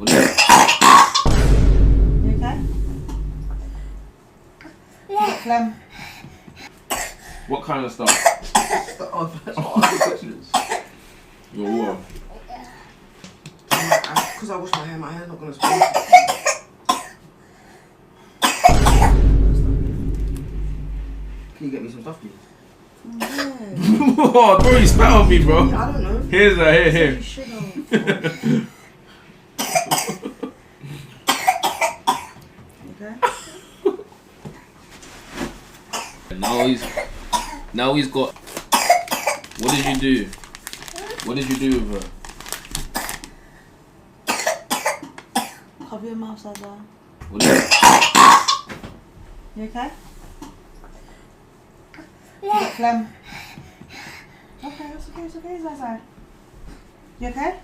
What is it? You okay? You got phlegm? What kind of stuff? Your what? Because I wash my hair's not going to spoil. Can you get me some stuff, please? Oh, bro, you spat on me, bro. I don't know. Here's a here. You should have. Okay. Now he's got. What did you do? What did you do with her? Cover your mouth, Zaza. What is it? You okay? You got phlegm? Okay, it's okay, Zaza. You okay?